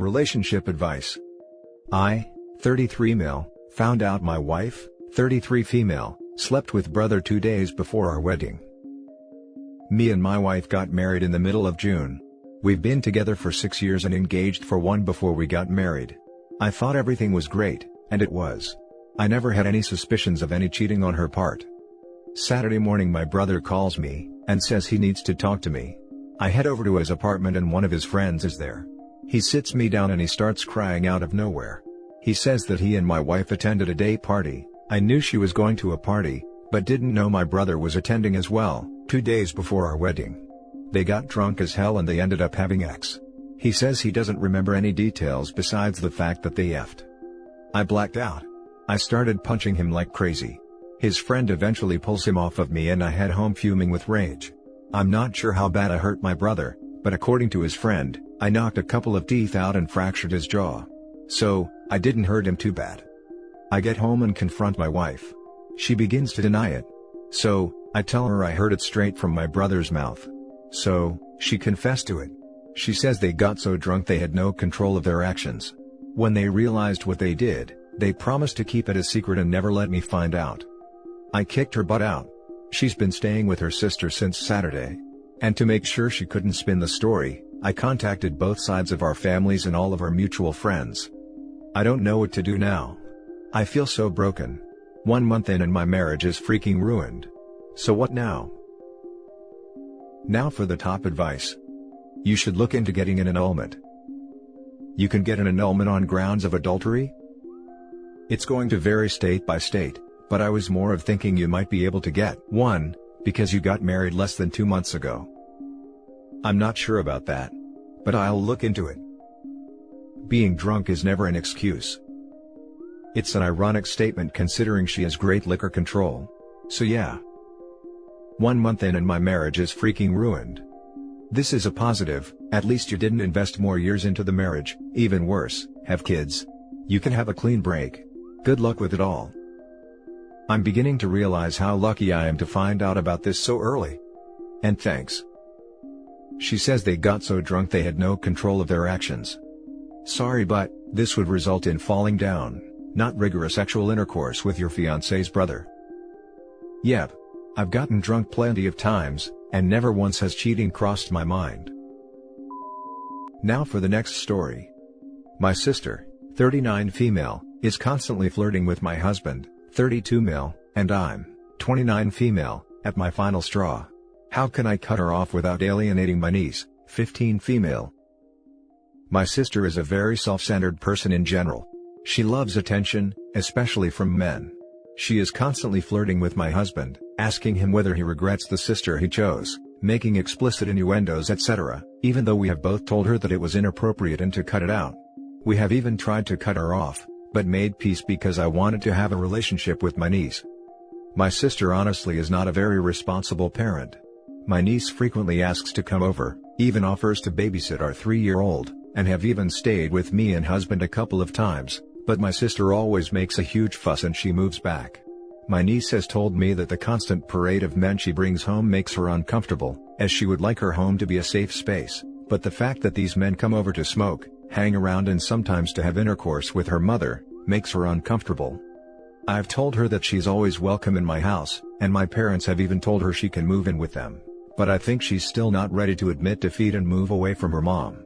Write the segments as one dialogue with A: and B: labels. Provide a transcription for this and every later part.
A: Relationship advice. I, 33 male, found out my wife, 33 female, slept with brother 2 days before our wedding. Me and my wife got married in the middle of June. We've been together for 6 years and engaged for 1 before we got married. I thought everything was great, and it was. I never had any suspicions of any cheating on her part. Saturday morning my brother calls me, and says he needs to talk to me. I head over to his apartment and one of his friends is there. He sits me down and he starts crying out of nowhere. He says that he and my wife attended a day party. I knew she was going to a party, but didn't know my brother was attending as well, 2 days before our wedding. They got drunk as hell and they ended up having sex. He says he doesn't remember any details besides the fact that they effed. I blacked out. I started punching him like crazy. His friend eventually pulls him off of me and I head home fuming with rage. I'm not sure how bad I hurt my brother, but according to his friend, I knocked a couple of teeth out and fractured his jaw. So, I didn't hurt him too bad. I get home and confront my wife. She begins to deny it. So, I tell her I heard it straight from my brother's mouth. So, she confessed to it. She says they got so drunk they had no control of their actions. When they realized what they did, they promised to keep it a secret and never let me find out. I kicked her butt out. She's been staying with her sister since Saturday. And to make sure she couldn't spin the story, I contacted both sides of our families and all of our mutual friends. I don't know what to do now. I feel so broken. 1 month in and my marriage is freaking ruined. So what now? Now for the top advice. You should look into getting an annulment. You can get an annulment on grounds of adultery? It's going to vary state by state, but I was more of thinking you might be able to get one, because you got married less than 2 months ago. I'm not sure about that. But I'll look into it. Being drunk is never an excuse. It's an ironic statement considering she has great liquor control. So yeah. 1 month in and my marriage is freaking ruined. This is a positive, at least you didn't invest more years into the marriage, even worse, have kids. You can have a clean break. Good luck with it all. I'm beginning to realize how lucky I am to find out about this so early. And thanks. She says they got so drunk they had no control of their actions. Sorry, but this would result in falling down, not rigorous sexual intercourse with your fiancé's brother. Yep. I've gotten drunk plenty of times, and never once has cheating crossed my mind. Now for the next story. My sister, 39 female, is constantly flirting with my husband, 32 male, and I'm, 29 female, at my final straw. How can I cut her off without alienating my niece, 15 female? My sister is a very self-centered person in general. She loves attention, especially from men. She is constantly flirting with my husband, asking him whether he regrets the sister he chose, making explicit innuendos etc., even though we have both told her that it was inappropriate and to cut it out. We have even tried to cut her off, but made peace because I wanted to have a relationship with my niece. My sister honestly is not a very responsible parent. My niece frequently asks to come over, even offers to babysit our 3-year-old, and have even stayed with me and husband a couple of times, but my sister always makes a huge fuss and she moves back. My niece has told me that the constant parade of men she brings home makes her uncomfortable, as she would like her home to be a safe space, but the fact that these men come over to smoke, hang around and sometimes to have intercourse with her mother, makes her uncomfortable. I've told her that she's always welcome in my house, and my parents have even told her she can move in with them. But I think she's still not ready to admit defeat and move away from her mom.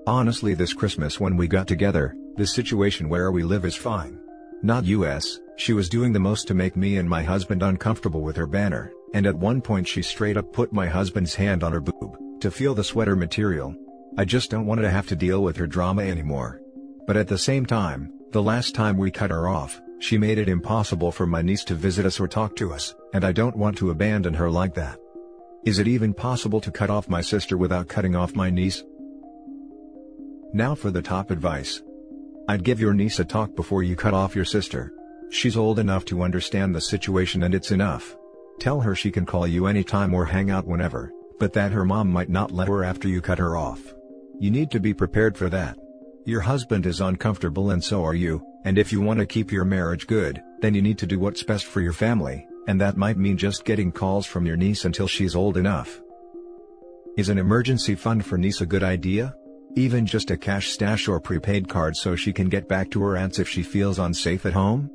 A: Honestly, this Christmas when we got together, the situation where we live is fine. Not US, she was doing the most to make me and my husband uncomfortable with her banner, and at one point she straight up put my husband's hand on her boob, to feel the sweater material. I just don't want to have to deal with her drama anymore. But at the same time, the last time we cut her off, she made it impossible for my niece to visit us or talk to us, and I don't want to abandon her like that. Is it even possible to cut off my sister without cutting off my niece? Now for the top advice. I'd give your niece a talk before you cut off your sister. She's old enough to understand the situation and it's enough. Tell her she can call you anytime or hang out whenever, but that her mom might not let her after you cut her off. You need to be prepared for that. Your husband is uncomfortable and so are you, and if you want to keep your marriage good, then you need to do what's best for your family, and that might mean just getting calls from your niece until she's old enough. Is an emergency fund for niece a good idea? Even just a cash stash or prepaid card so she can get back to her aunts if she feels unsafe at home?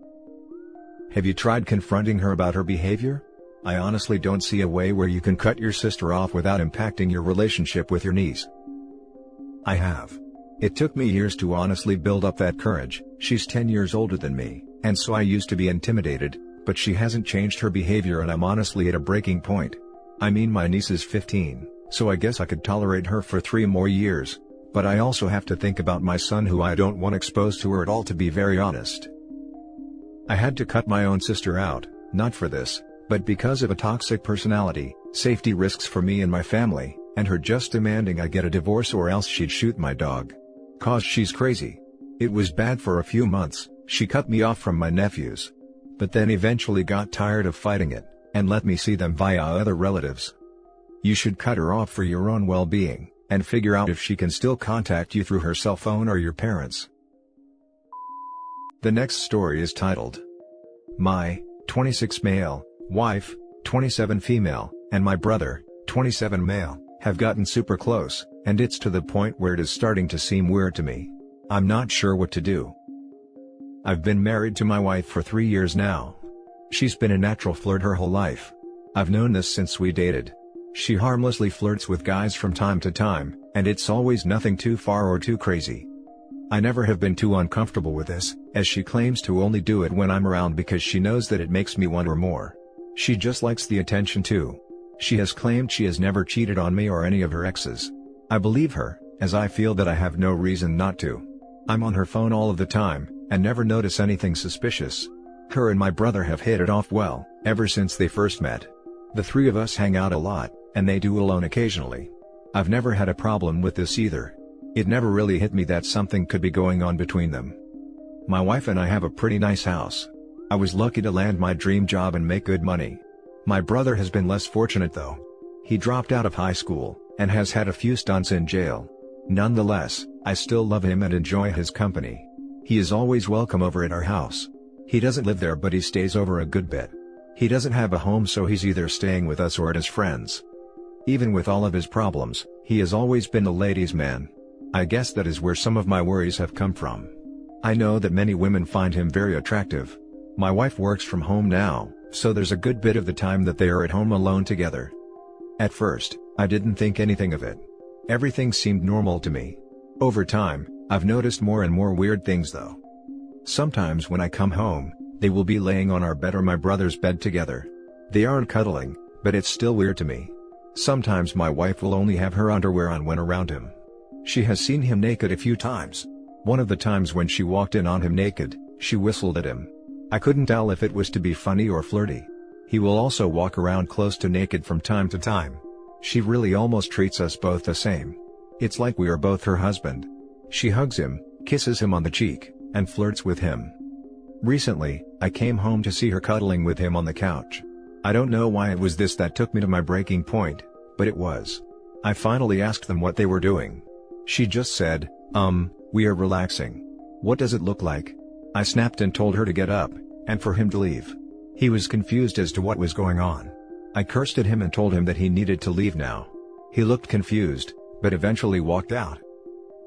A: Have you tried confronting her about her behavior? I honestly don't see a way where you can cut your sister off without impacting your relationship with your niece. I have. It took me years to honestly build up that courage. She's 10 years older than me, and so I used to be intimidated, but she hasn't changed her behavior and I'm honestly at a breaking point. I mean, my niece is 15, so I guess I could tolerate her for 3 more years, but I also have to think about my son who I don't want exposed to her at all, to be very honest. I had to cut my own sister out, not for this, but because of a toxic personality, safety risks for me and my family, and her just demanding I get a divorce or else she'd shoot my dog. 'Cause she's crazy. It was bad for a few months. She cut me off from my nephews. But then eventually got tired of fighting it, and let me see them via other relatives. You should cut her off for your own well-being, and figure out if she can still contact you through her cell phone or your parents. The next story is titled, My, 26 male, wife, 27 female, and my brother, 27 male, have gotten super close, and it's to the point where it is starting to seem weird to me. I'm not sure what to do. I've been married to my wife for 3 years now. She's been a natural flirt her whole life. I've known this since we dated. She harmlessly flirts with guys from time to time, and it's always nothing too far or too crazy. I never have been too uncomfortable with this, as she claims to only do it when I'm around because she knows that it makes me want her more. She just likes the attention too. She has claimed she has never cheated on me or any of her exes. I believe her, as I feel that I have no reason not to. I'm on her phone all of the time, and never notice anything suspicious. Her and my brother have hit it off well, ever since they first met. The 3 of us hang out a lot, and they do alone occasionally. I've never had a problem with this either. It never really hit me that something could be going on between them. My wife and I have a pretty nice house. I was lucky to land my dream job and make good money. My brother has been less fortunate though. He dropped out of high school, and has had a few stunts in jail. Nonetheless, I still love him and enjoy his company. He is always welcome over at our house. He doesn't live there, but he stays over a good bit. He doesn't have a home, so he's either staying with us or at his friends. Even with all of his problems, he has always been a ladies' man. I guess that is where some of my worries have come from. I know that many women find him very attractive. My wife works from home now, so there's a good bit of the time that they are at home alone together. At first, I didn't think anything of it. Everything seemed normal to me. Over time, I've noticed more and more weird things though. Sometimes when I come home, they will be laying on our bed or my brother's bed together. They aren't cuddling, but it's still weird to me. Sometimes my wife will only have her underwear on when around him. She has seen him naked a few times. One of the times when she walked in on him naked, she whistled at him. I couldn't tell if it was to be funny or flirty. He will also walk around close to naked from time to time. She really almost treats us both the same. It's like we are both her husband. She hugs him, kisses him on the cheek, and flirts with him. Recently, I came home to see her cuddling with him on the couch. I don't know why it was this that took me to my breaking point, but it was. I finally asked them what they were doing. She just said, we are relaxing. What does it look like? I snapped and told her to get up, and for him to leave. He was confused as to what was going on. I cursed at him and told him that he needed to leave now. He looked confused, but eventually walked out.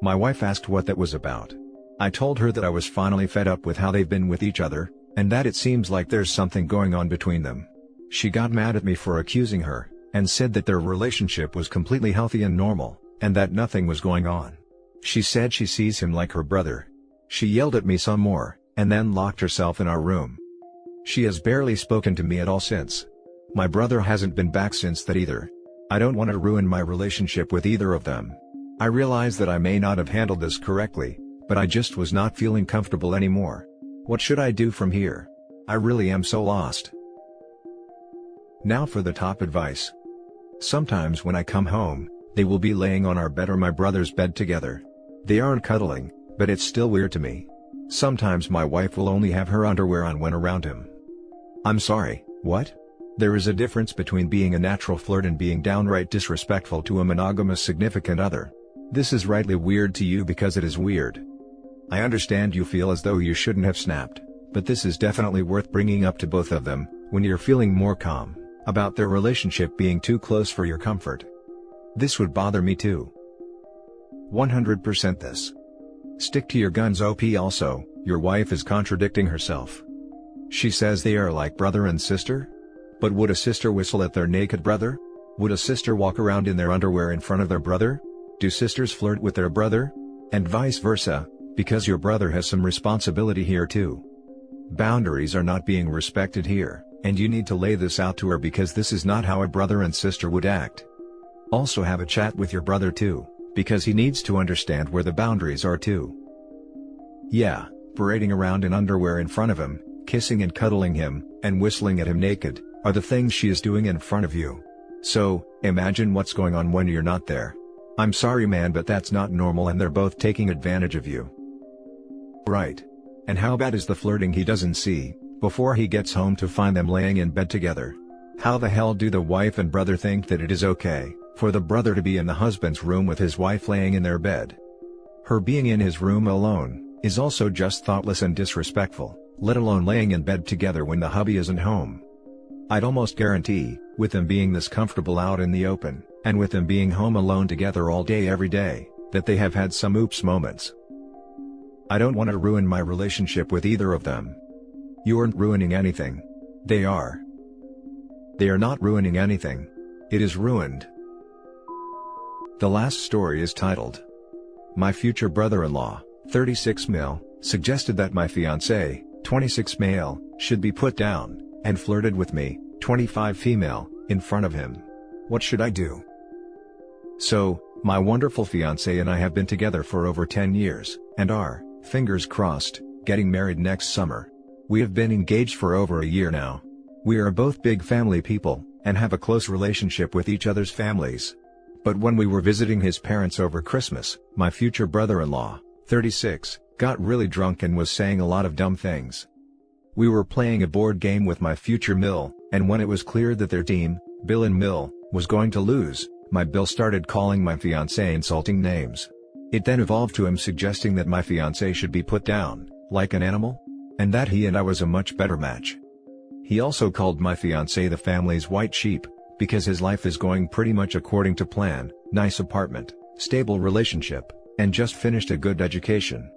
A: My wife asked what that was about. I told her that I was finally fed up with how they've been with each other, and that it seems like there's something going on between them. She got mad at me for accusing her, and said that their relationship was completely healthy and normal, and that nothing was going on. She said she sees him like her brother. She yelled at me some more, and then locked herself in our room. She has barely spoken to me at all since. My brother hasn't been back since that either. I don't want to ruin my relationship with either of them. I realize that I may not have handled this correctly, but I just was not feeling comfortable anymore. What should I do from here? I really am so lost. Now for the top advice. Sometimes when I come home, they will be laying on our bed or my brother's bed together. They aren't cuddling, but it's still weird to me. Sometimes my wife will only have her underwear on when around him. I'm sorry, what? There is a difference between being a natural flirt and being downright disrespectful to a monogamous significant other. This is rightly weird to you because it is weird. I understand you feel as though you shouldn't have snapped, but this is definitely worth bringing up to both of them, when you're feeling more calm about their relationship being too close for your comfort. This would bother me too. 100% this. Stick to your guns OP. Also, your wife is contradicting herself. She says they are like brother and sister? But would a sister whistle at their naked brother? Would a sister walk around in their underwear in front of their brother? Do sisters flirt with their brother? And vice versa, because your brother has some responsibility here too. Boundaries are not being respected here, and you need to lay this out to her because this is not how a brother and sister would act. Also have a chat with your brother too, because he needs to understand where the boundaries are too. Yeah, parading around in underwear in front of him, kissing and cuddling him, and whistling at him naked, are the things she is doing in front of you. So, imagine what's going on when you're not there. I'm sorry man, but that's not normal and they're both taking advantage of you. Right. And how bad is the flirting he doesn't see, before he gets home to find them laying in bed together? How the hell do the wife and brother think that it is okay for the brother to be in the husband's room with his wife laying in their bed? Her being in his room alone is also just thoughtless and disrespectful, let alone laying in bed together when the hubby isn't home. I'd almost guarantee, with them being this comfortable out in the open, and with them being home alone together all day every day, that they have had some oops moments. I don't want to ruin my relationship with either of them. You aren't ruining anything. They are. They are not ruining anything. It is ruined. The last story is titled, My future brother-in-law, 36 male, suggested that my fiancé, 26 male, should be put down, and flirted with me, 25 female, in front of him. What should I do? So, my wonderful fiancé and I have been together for over 10 years, and are, fingers crossed, getting married next summer. We have been engaged for over a year now. We are both big family people, and have a close relationship with each other's families. But when we were visiting his parents over Christmas, my future brother-in-law, 36, got really drunk and was saying a lot of dumb things. We were playing a board game with my future Mill, and when it was clear that their team, Bill and Mill, was going to lose, my Bill started calling my fiancé insulting names. It then evolved to him suggesting that my fiancé should be put down, like an animal? And that he and I was a much better match. He also called my fiancé the family's white sheep, because his life is going pretty much according to plan, nice apartment, stable relationship, and just finished a good education.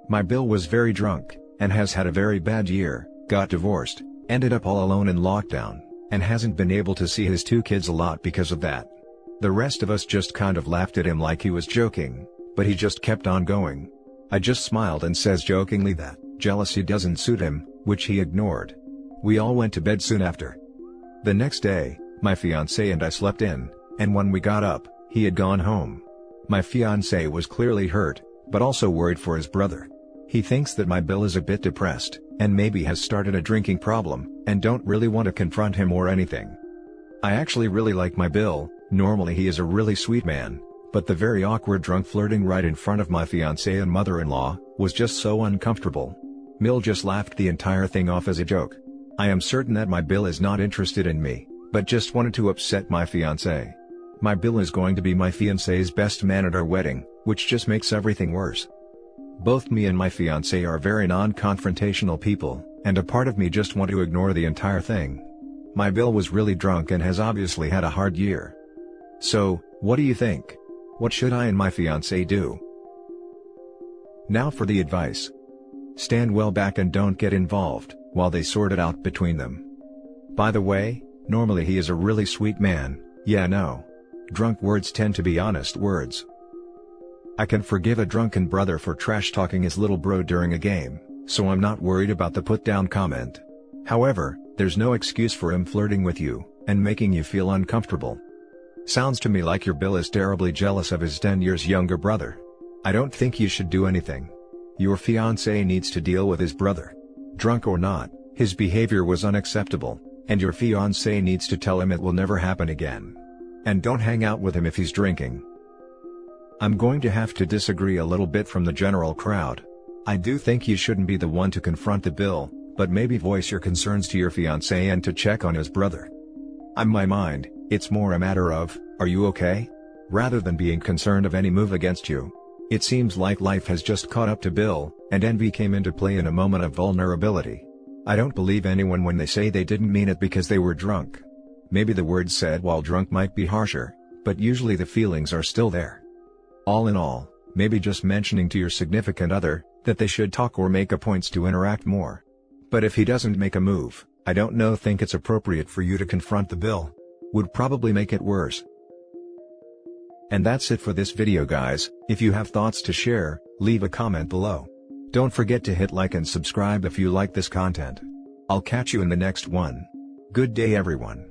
A: My Bill was very drunk, and has had a very bad year, got divorced, ended up all alone in lockdown, and hasn't been able to see his 2 kids a lot because of that. The rest of us just kind of laughed at him like he was joking, but he just kept on going. I just smiled and says jokingly that jealousy doesn't suit him, which he ignored. We all went to bed soon after. The next day, my fiancé and I slept in, and when we got up, he had gone home. My fiancé was clearly hurt, but also worried for his brother. He thinks that my Bill is a bit depressed, and maybe has started a drinking problem, and don't really want to confront him or anything. I actually really like my Bill. Normally he is a really sweet man, but the very awkward drunk flirting right in front of my fiancé and mother-in-law was just so uncomfortable. Mill just laughed the entire thing off as a joke. I am certain that my Bill is not interested in me, but just wanted to upset my fiancé. My Bill is going to be my fiancé's best man at our wedding, which just makes everything worse. Both me and my fiancé are very non-confrontational people, and a part of me just want to ignore the entire thing. My Bill was really drunk and has obviously had a hard year. So, what do you think? What should I and my fiancé do? Now for the advice. Stand well back and don't get involved, while they sort it out between them. By the way, normally he is a really sweet man, yeah no. Drunk words tend to be honest words. I can forgive a drunken brother for trash talking his little bro during a game, so I'm not worried about the put down comment. However, there's no excuse for him flirting with you, and making you feel uncomfortable. Sounds to me like your Bill is terribly jealous of his 10 years younger brother. I don't think you should do anything. Your fiancé needs to deal with his brother. Drunk or not, his behavior was unacceptable, and your fiancé needs to tell him it will never happen again. And don't hang out with him if he's drinking. I'm going to have to disagree a little bit from the general crowd. I do think you shouldn't be the one to confront the Bill, but maybe voice your concerns to your fiancé and to check on his brother. In my mind, it's more a matter of, are you okay? Rather than being concerned of any move against you. It seems like life has just caught up to Bill, and envy came into play in a moment of vulnerability. I don't believe anyone when they say they didn't mean it because they were drunk. Maybe the words said while drunk might be harsher, but usually the feelings are still there. All in all, maybe just mentioning to your significant other that they should talk or make a point to interact more. But if he doesn't make a move, I don't think it's appropriate for you to confront the bill. Would probably make it worse. And that's it for this video, guys. If you have thoughts to share, leave a comment below. Don't forget to hit like and subscribe if you like this content. I'll catch you in the next one. Good day, everyone.